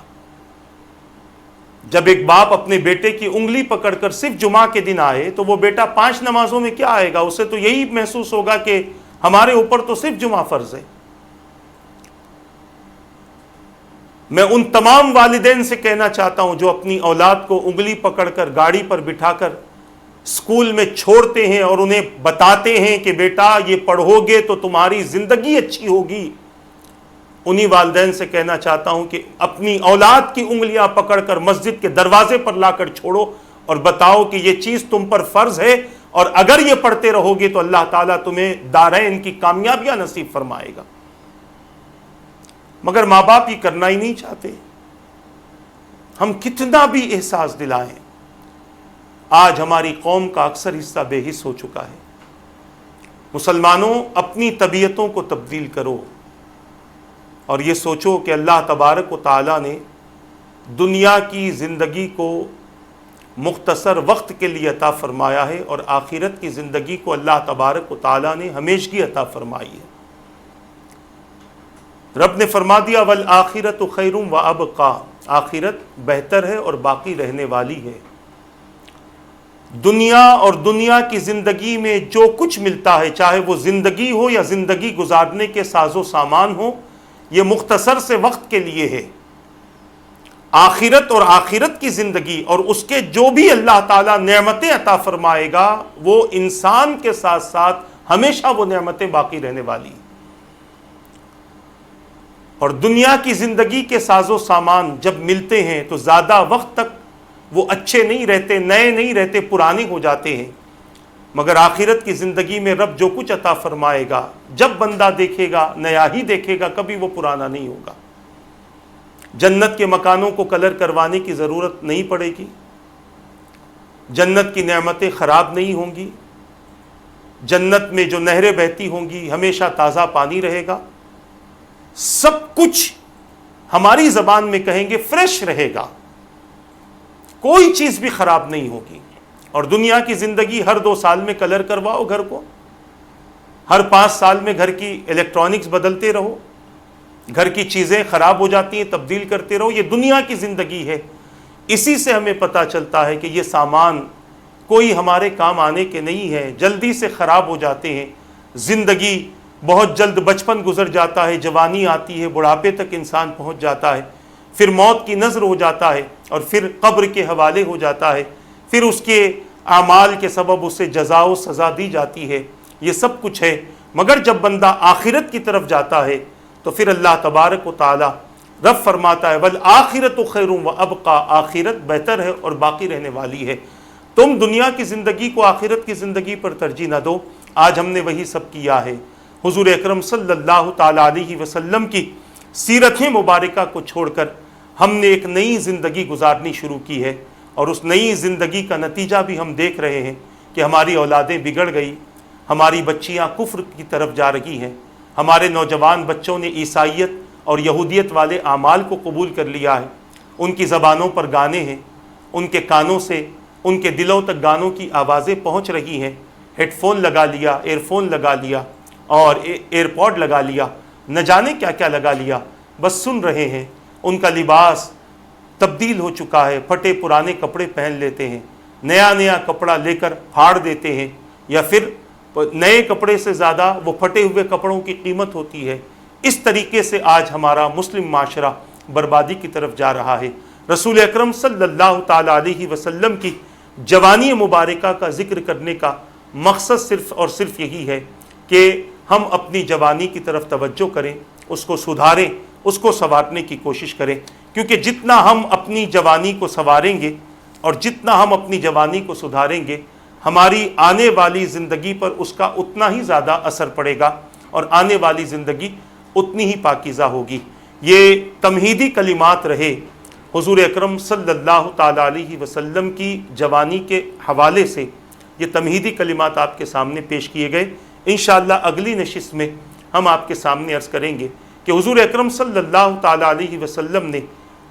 جب ایک باپ اپنے بیٹے کی انگلی پکڑ کر صرف جمعہ کے دن آئے تو وہ بیٹا 5 نمازوں میں کیا آئے گا؟ اسے تو یہی محسوس ہوگا کہ ہمارے اوپر تو صرف جمعہ فرض ہے. میں ان تمام والدین سے کہنا چاہتا ہوں جو اپنی اولاد کو انگلی پکڑ کر گاڑی پر بٹھا کر اسکول میں چھوڑتے ہیں اور انہیں بتاتے ہیں کہ بیٹا یہ پڑھو گے تو تمہاری زندگی اچھی ہوگی، انہی والدین سے کہنا چاہتا ہوں کہ اپنی اولاد کی انگلیاں پکڑ کر مسجد کے دروازے پر لا کر چھوڑو اور بتاؤ کہ یہ چیز تم پر فرض ہے، اور اگر یہ پڑھتے رہو گے تو اللہ تعالیٰ تمہیں دارین کی کامیابیاں نصیب فرمائے گا. مگر ماں باپ یہ کرنا ہی نہیں چاہتے. ہم کتنا بھی احساس دلائیں، آج ہماری قوم کا اکثر حصہ بے حس ہو چکا ہے. مسلمانوں، اپنی طبیعتوں کو تبدیل کرو اور یہ سوچو کہ اللہ تبارک و تعالیٰ نے دنیا کی زندگی کو مختصر وقت کے لیے عطا فرمایا ہے اور آخرت کی زندگی کو اللہ تبارک و تعالیٰ نے ہمیشگی عطا فرمائی ہے. رب نے فرما دیا والآخرۃ خیر وابقیٰ، آخرت بہتر ہے اور باقی رہنے والی ہے. دنیا اور دنیا کی زندگی میں جو کچھ ملتا ہے، چاہے وہ زندگی ہو یا زندگی گزارنے کے ساز و سامان ہو، یہ مختصر سے وقت کے لیے ہے. آخرت اور آخرت کی زندگی اور اس کے جو بھی اللہ تعالیٰ نعمتیں عطا فرمائے گا وہ انسان کے ساتھ ساتھ ہمیشہ وہ نعمتیں باقی رہنے والی. اور دنیا کی زندگی کے ساز و سامان جب ملتے ہیں تو زیادہ وقت تک وہ اچھے نہیں رہتے، نئے نہیں رہتے، پرانے ہو جاتے ہیں. مگر آخرت کی زندگی میں رب جو کچھ عطا فرمائے گا جب بندہ دیکھے گا نیا ہی دیکھے گا، کبھی وہ پرانا نہیں ہوگا. جنت کے مکانوں کو کلر کروانے کی ضرورت نہیں پڑے گی، جنت کی نعمتیں خراب نہیں ہوں گی، جنت میں جو نہریں بہتی ہوں گی ہمیشہ تازہ پانی رہے گا. سب کچھ ہماری زبان میں کہیں گے فریش رہے گا، کوئی چیز بھی خراب نہیں ہوگی۔ اور دنیا کی زندگی ہر 2 سال میں کلر کرواؤ گھر کو، ہر 5 سال میں گھر کی الیکٹرانکس بدلتے رہو، گھر کی چیزیں خراب ہو جاتی ہیں تبدیل کرتے رہو، یہ دنیا کی زندگی ہے۔ اسی سے ہمیں پتہ چلتا ہے کہ یہ سامان کوئی ہمارے کام آنے کے نہیں ہے، جلدی سے خراب ہو جاتے ہیں۔ زندگی بہت جلد، بچپن گزر جاتا ہے، جوانی آتی ہے، بڑھاپے تک انسان پہنچ جاتا ہے، پھر موت کی نظر ہو جاتا ہے، اور پھر قبر کے حوالے ہو جاتا ہے، پھر اس کے اعمال کے سبب اسے جزا و سزا دی جاتی ہے۔ یہ سب کچھ ہے، مگر جب بندہ آخرت کی طرف جاتا ہے تو پھر اللہ تبارک و تعالی رب فرماتا ہے وَالْآخِرَةُ خَيْرٌ وَأَبْقَىٰ، آخرت بہتر ہے اور باقی رہنے والی ہے۔ تم دنیا کی زندگی کو آخرت کی زندگی پر ترجیح نہ دو۔ آج ہم نے وہی سب کیا ہے۔ حضور اکرم صلی اللہ تعالیٰ علیہ وسلم کی سیرت مبارکہ کو چھوڑ کر ہم نے ایک نئی زندگی گزارنی شروع کی ہے، اور اس نئی زندگی کا نتیجہ بھی ہم دیکھ رہے ہیں کہ ہماری اولادیں بگڑ گئی، ہماری بچیاں کفر کی طرف جا رہی ہیں، ہمارے نوجوان بچوں نے عیسائیت اور یہودیت والے اعمال کو قبول کر لیا ہے، ان کی زبانوں پر گانے ہیں، ان کے کانوں سے ان کے دلوں تک گانوں کی آوازیں پہنچ رہی ہیں، ہیڈ فون لگا لیا، ایئر فون لگا لیا اور ایئر پوڈ لگا لیا، نہ جانے کیا کیا لگا لیا، بس سن رہے ہیں۔ ان کا لباس تبدیل ہو چکا ہے، پھٹے پرانے کپڑے پہن لیتے ہیں، نیا نیا کپڑا لے کر پھاڑ دیتے ہیں، یا پھر نئے کپڑے سے زیادہ وہ پھٹے ہوئے کپڑوں کی قیمت ہوتی ہے۔ اس طریقے سے آج ہمارا مسلم معاشرہ بربادی کی طرف جا رہا ہے۔ رسول اکرم صلی اللہ تعالیٰ علیہ وسلم کی جوانی مبارکہ کا ذکر کرنے کا مقصد صرف اور صرف یہی ہے کہ ہم اپنی جوانی کی طرف توجہ کریں، اس کو سدھاریں، اس کو سنوارنے کی کوشش کریں، کیونکہ جتنا ہم اپنی جوانی کو سنواریں گے اور جتنا ہم اپنی جوانی کو سدھاریں گے، ہماری آنے والی زندگی پر اس کا اتنا ہی زیادہ اثر پڑے گا، اور آنے والی زندگی اتنی ہی پاکیزہ ہوگی۔ یہ تمہیدی کلمات رہے حضور اکرم صلی اللہ تعالیٰ علیہ وسلم کی جوانی کے حوالے سے، یہ تمہیدی کلمات آپ کے سامنے پیش کیے گئے۔ انشاءاللہ اگلی نشست میں ہم آپ کے سامنے عرض کریں گے کہ حضور اکرم صلی اللہ تعالیٰ علیہ وسلم نے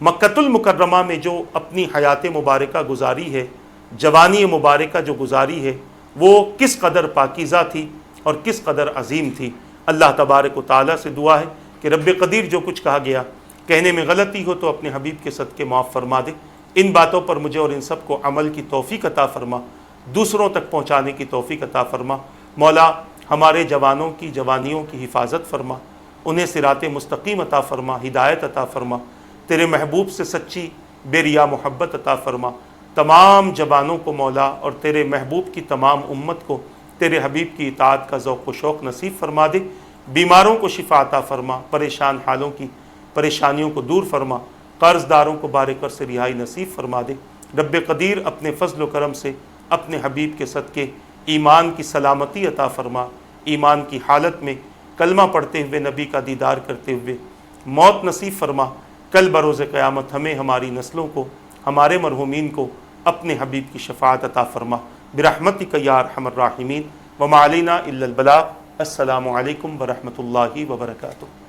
مکۃ المکرمہ میں جو اپنی حیات مبارکہ گزاری ہے، جوانی مبارکہ جو گزاری ہے، وہ کس قدر پاکیزہ تھی اور کس قدر عظیم تھی۔ اللہ تبارک و تعالیٰ سے دعا ہے کہ رب قدیر جو کچھ کہا گیا، کہنے میں غلطی ہو تو اپنے حبیب کے صدقے معاف فرما دے۔ ان باتوں پر مجھے اور ان سب کو عمل کی توفیق عطا فرما، دوسروں تک پہنچانے کی توفیق عطا فرما۔ مولا ہمارے جوانوں کی جوانیوں کی حفاظت فرما، انہیں صراط مستقیم عطا فرما، ہدایت عطا فرما، تیرے محبوب سے سچی بے ریا محبت عطا فرما۔ تمام جوانوں کو مولا اور تیرے محبوب کی تمام امت کو تیرے حبیب کی اطاعت کا ذوق و شوق نصیب فرما دے۔ بیماروں کو شفا عطا فرما، پریشان حالوں کی پریشانیوں کو دور فرما، قرض داروں کو بارکر سے رہائی نصیب فرما دے۔ رب قدیر اپنے فضل و کرم سے اپنے حبیب کے صدقے ایمان کی سلامتی عطا فرما، ایمان کی حالت میں کلمہ پڑھتے ہوئے نبی کا دیدار کرتے ہوئے موت نصیب فرما۔ کل بروز قیامت ہمیں، ہماری نسلوں کو، ہمارے مرحومین کو اپنے حبیب کی شفاعت عطا فرما برحمتک یا ارحم الراحمین۔ وما علینا الا البلاغ۔ السلام علیکم ورحمۃ اللہ وبرکاتہ۔